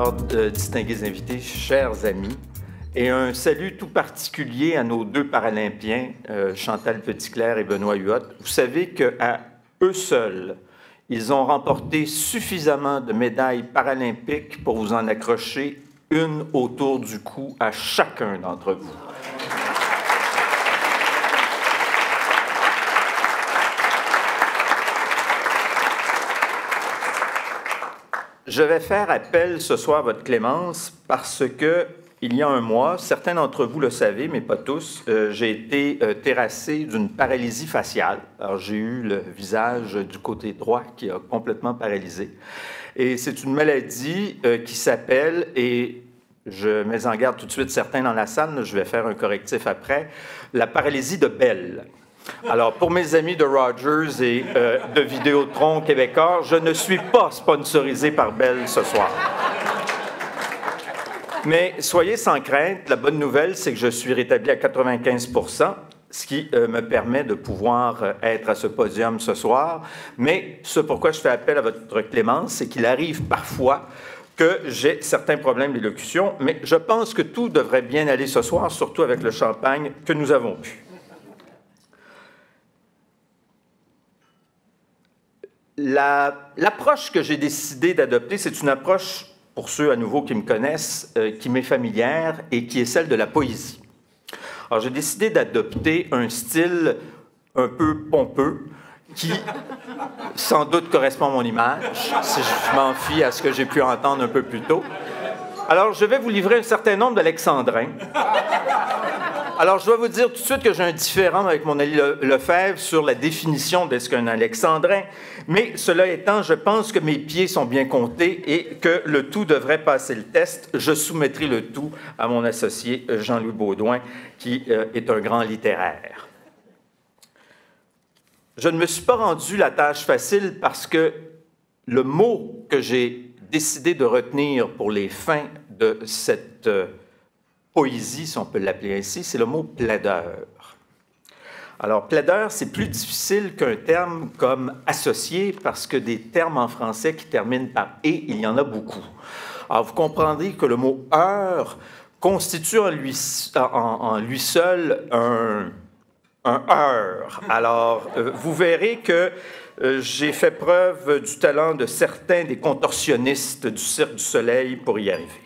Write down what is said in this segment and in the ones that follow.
Alors, distingués invités, chers amis, et un salut tout particulier à nos deux Paralympiens, Chantal Petitclerc et Benoît Huot. Vous savez qu'à eux seuls, ils ont remporté suffisamment de médailles paralympiques pour vous en accrocher une autour du cou à chacun d'entre vous. Je vais faire appel ce soir à votre clémence parce que, il y a un mois, certains d'entre vous le savez, mais pas tous, j'ai été terrassé d'une paralysie faciale. Alors, j'ai eu le visage du côté droit qui a complètement paralysé. Et c'est une maladie qui s'appelle, et je mets en garde tout de suite certains dans la salle, je vais faire un correctif après, la paralysie de Bell. Alors, pour mes amis de Rogers et de Vidéotron Québécois, je ne suis pas sponsorisé par Bell ce soir. Mais soyez sans crainte, la bonne nouvelle, c'est que je suis rétabli à 95 %, ce qui me permet de pouvoir être à ce podium ce soir. Mais ce pourquoi je fais appel à votre clémence, c'est qu'il arrive parfois que j'ai certains problèmes d'élocution, mais je pense que tout devrait bien aller ce soir, surtout avec le champagne que nous avons bu. L'approche que j'ai décidé d'adopter, c'est une approche, pour ceux à nouveau qui me connaissent, qui m'est familière et qui est celle de la poésie. Alors, j'ai décidé d'adopter un style un peu pompeux qui, sans doute, correspond à mon image, si je m'en fie à ce que j'ai pu entendre un peu plus tôt. Alors, je vais vous livrer un certain nombre d'alexandrins. Alors, je dois vous dire tout de suite que j'ai un différend avec mon ami Lefebvre sur la définition de ce qu'un alexandrin, mais cela étant, je pense que mes pieds sont bien comptés et que le tout devrait passer le test. Je soumettrai le tout à mon associé Jean-Louis Baudouin, qui est un grand littéraire. Je ne me suis pas rendu la tâche facile parce que le mot que j'ai décidé de retenir pour les fins de cette poésie, si on peut l'appeler ainsi, c'est le mot plaideur. Alors, plaideur, c'est plus difficile qu'un terme comme associé parce que des termes en français qui terminent par « et », il y en a beaucoup. Alors, vous comprendrez que le mot « heure » constitue en lui seul un heure. Alors, vous verrez que j'ai fait preuve du talent de certains des contorsionnistes du Cirque du Soleil pour y arriver.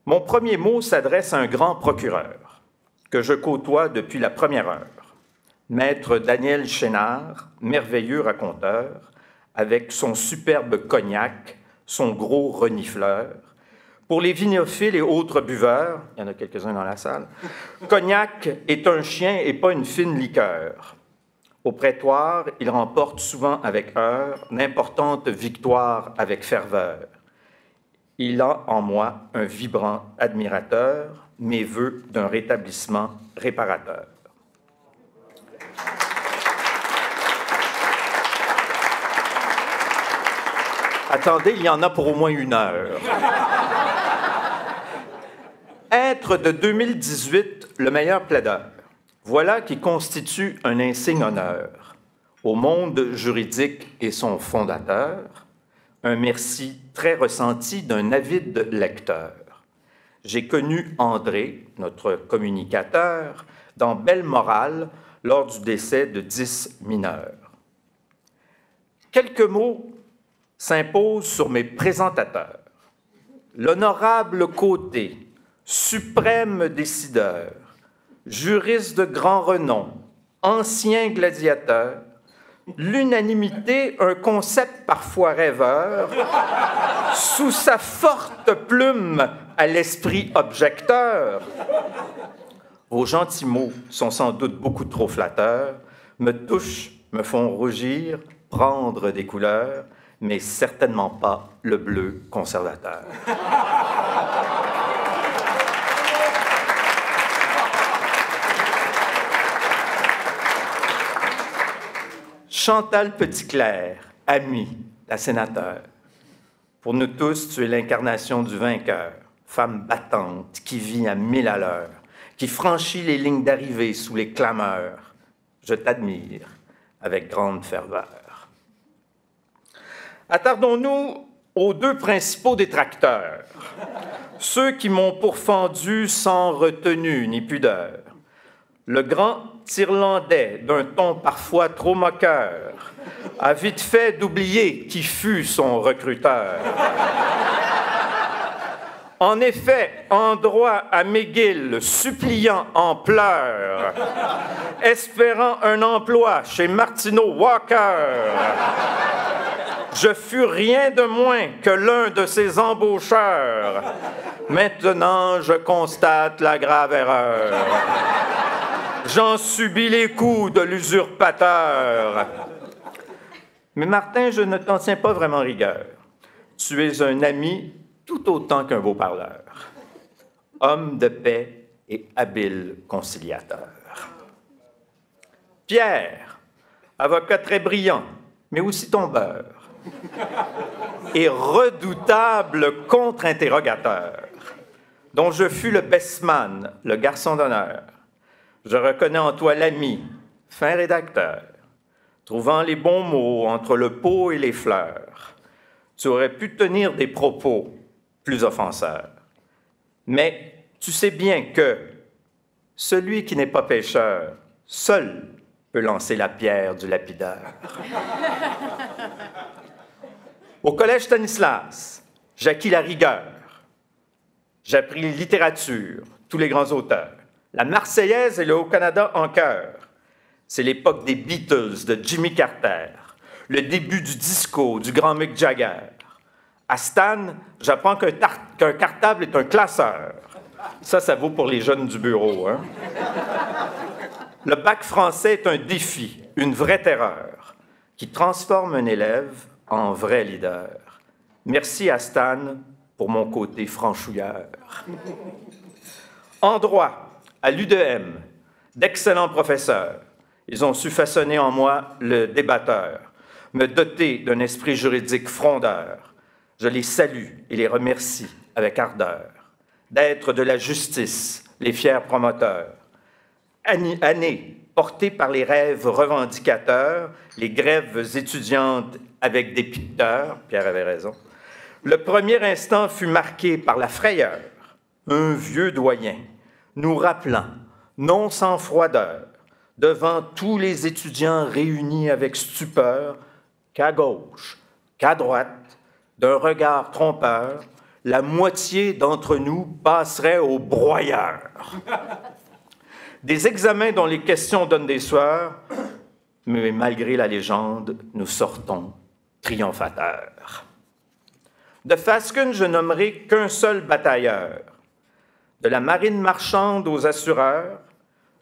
Mon premier mot s'adresse à un grand procureur que je côtoie depuis la première heure, Maître Daniel Chénard, merveilleux raconteur, avec son superbe cognac, son gros renifleur. Pour les vinophiles et autres buveurs, il y en a quelques-uns dans la salle, cognac est un chien et pas une fine liqueur. Au prétoire, il remporte souvent avec heure d'importantes victoires avec ferveur. Il a en moi un vibrant admirateur, mes vœux d'un rétablissement réparateur. Attendez, il y en a pour au moins 1 heure. Être de 2018 le meilleur plaideur, voilà qui constitue un insigne honneur au monde juridique et son fondateur. Un merci très ressenti d'un avide lecteur. J'ai connu André, notre communicateur, dans Belle Morale lors du décès de 10 mineurs. Quelques mots s'imposent sur mes présentateurs. L'honorable Côté, suprême décideur, juriste de grand renom, ancien gladiateur, l'unanimité, un concept parfois rêveur, sous sa forte plume à l'esprit objecteur. Vos gentils mots sont sans doute beaucoup trop flatteurs, me touchent, me font rougir, prendre des couleurs, mais certainement pas le bleu conservateur. Chantal Petitclerc, amie, la sénateur. Pour nous tous, tu es l'incarnation du vainqueur, femme battante qui vit à 1000 à l'heure, qui franchit les lignes d'arrivée sous les clameurs. Je t'admire avec grande ferveur. Attardons-nous aux deux principaux détracteurs, ceux qui m'ont pourfendu sans retenue ni pudeur. Le grand Irlandais, d'un ton parfois trop moqueur, a vite fait d'oublier qui fut son recruteur. En effet, en droit à McGill, suppliant en pleurs, espérant un emploi chez Martineau Walker, je fus rien de moins que l'un de ses embaucheurs. Maintenant, je constate la grave erreur. J'en subis les coups de l'usurpateur. Mais Martin, je ne t'en tiens pas vraiment rigueur. Tu es un ami tout autant qu'un beau parleur. Homme de paix et habile conciliateur. Pierre, avocat très brillant, mais aussi tombeur. Et redoutable contre-interrogateur, dont je fus le best man, le garçon d'honneur. Je reconnais en toi l'ami, fin rédacteur, trouvant les bons mots entre le pot et les fleurs. Tu aurais pu tenir des propos plus offenseurs. Mais tu sais bien que celui qui n'est pas pécheur, seul peut lancer la pierre du lapideur. Au collège Stanislas, j'acquis la rigueur. J'appris littérature, tous les grands auteurs. La Marseillaise et le Haut-Canada en chœur. C'est l'époque des Beatles, de Jimmy Carter, le début du disco, du grand Mick Jagger. À Stan, j'apprends qu'un cartable est un classeur. Ça vaut pour les jeunes du bureau, hein? Le bac français est un défi, une vraie terreur, qui transforme un élève en vrai leader. Merci à Stan pour mon côté franchouilleur. En droit, à l'UDM, d'excellents professeurs. Ils ont su façonner en moi le débatteur, me doter d'un esprit juridique frondeur. Je les salue et les remercie avec ardeur d'être de la justice les fiers promoteurs. Année portée par les rêves revendicateurs, les grèves étudiantes avec des picteurs, Pierre avait raison. Le premier instant fut marqué par la frayeur, un vieux doyen, nous rappelant, non sans froideur, devant tous les étudiants réunis avec stupeur, qu'à gauche, qu'à droite, d'un regard trompeur, la moitié d'entre nous passerait au broyeur. Des examens dont les questions donnent des sueurs, mais malgré la légende, nous sortons triomphateurs. De Fasken, je nommerai qu'un seul batailleur. De la marine marchande aux assureurs,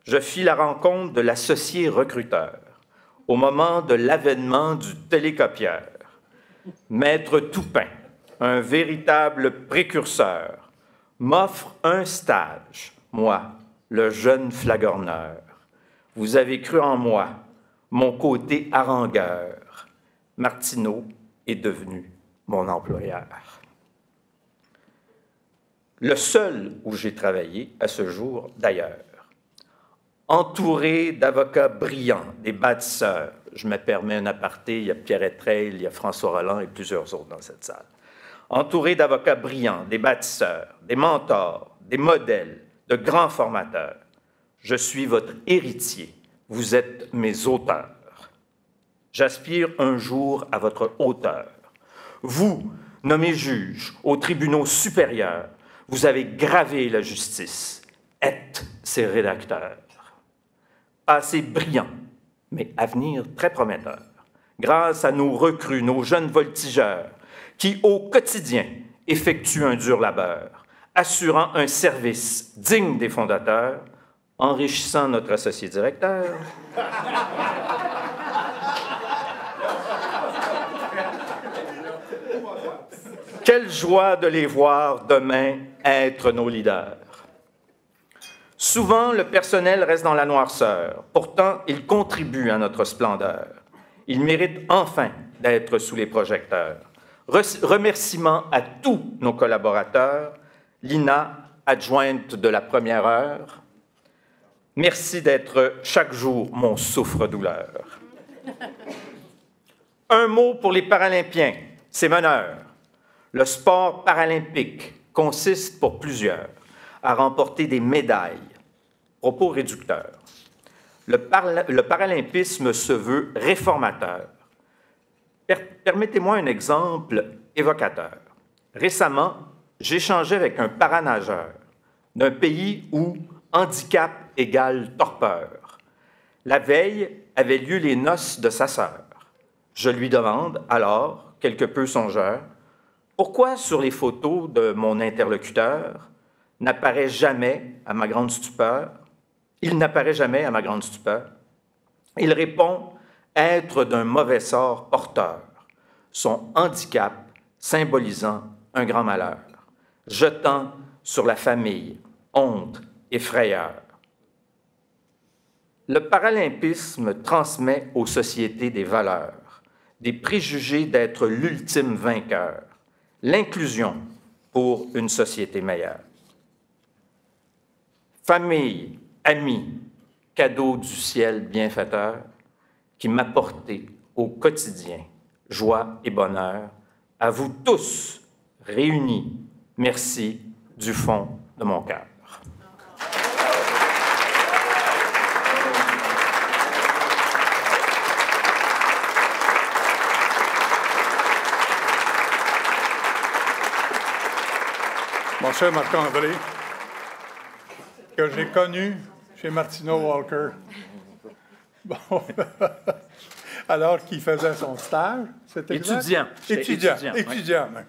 je fis la rencontre de l'associé recruteur au moment de l'avènement du télécopieur. Maître Toupin, un véritable précurseur, m'offre un stage, moi, le jeune flagorneur. Vous avez cru en moi, mon côté harangueur. Martineau est devenu mon employeur. Le seul où j'ai travaillé à ce jour, d'ailleurs. Entouré d'avocats brillants, des bâtisseurs. Je me permets un aparté, il y a Pierre Etreil, il y a François Roland et plusieurs autres dans cette salle. Entouré d'avocats brillants, des bâtisseurs, des mentors, des modèles, de grands formateurs. Je suis votre héritier, vous êtes mes auteurs. J'aspire un jour à votre hauteur. Vous, nommés juges aux tribunaux supérieurs, vous avez gravé la justice, êtes ses rédacteurs. Passé brillant, mais avenir très prometteur, grâce à nos recrues, nos jeunes voltigeurs, qui au quotidien effectuent un dur labeur, assurant un service digne des fondateurs, enrichissant notre associé directeur. Quelle joie de les voir demain être nos leaders. Souvent, le personnel reste dans la noirceur. Pourtant, il contribue à notre splendeur. Il mérite enfin d'être sous les projecteurs. Remerciements à tous nos collaborateurs, Lina, adjointe de la première heure. Merci d'être chaque jour mon souffre-douleur. Un mot pour les Paralympiens, ces meneurs. Le sport paralympique consiste pour plusieurs à remporter des médailles. Propos réducteurs. Le paralympisme se veut réformateur. Permettez-moi un exemple évocateur. Récemment, j'échangeais avec un paranageur d'un pays où handicap égale torpeur. La veille avaient lieu les noces de sa sœur. Je lui demande alors, quelque peu songeur, pourquoi sur les photos de mon interlocuteur n'apparaît jamais à ma grande stupeur, il n'apparaît jamais à ma grande stupeur. Il répond être d'un mauvais sort porteur, son handicap symbolisant un grand malheur, jetant sur la famille honte et frayeur. Le paralympisme transmet aux sociétés des valeurs, des préjugés d'être l'ultime vainqueur, l'inclusion pour une société meilleure. Famille, amis, cadeau du ciel bienfaiteur qui m'apportez au quotidien joie et bonheur. À vous tous réunis, merci du fond de mon cœur. Mon cher Marc-André, que j'ai connu chez Martineau Walker, bon, alors qu'il faisait son stage, c'était étudiant. Étudiant, même.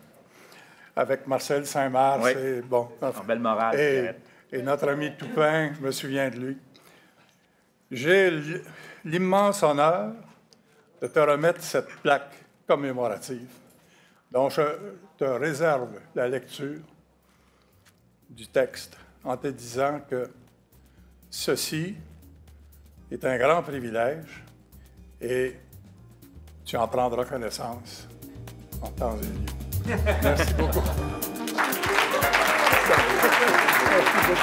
Avec Marcel Saint-Mars, oui. Et bon. En belle morale. Et notre ami Toupin, je me souviens de lui. J'ai l'immense honneur de te remettre cette plaque commémorative, dont je te réserve la lecture du texte en te disant que ceci est un grand privilège et tu en prendras connaissance en temps et lieu. Merci beaucoup. Merci beaucoup.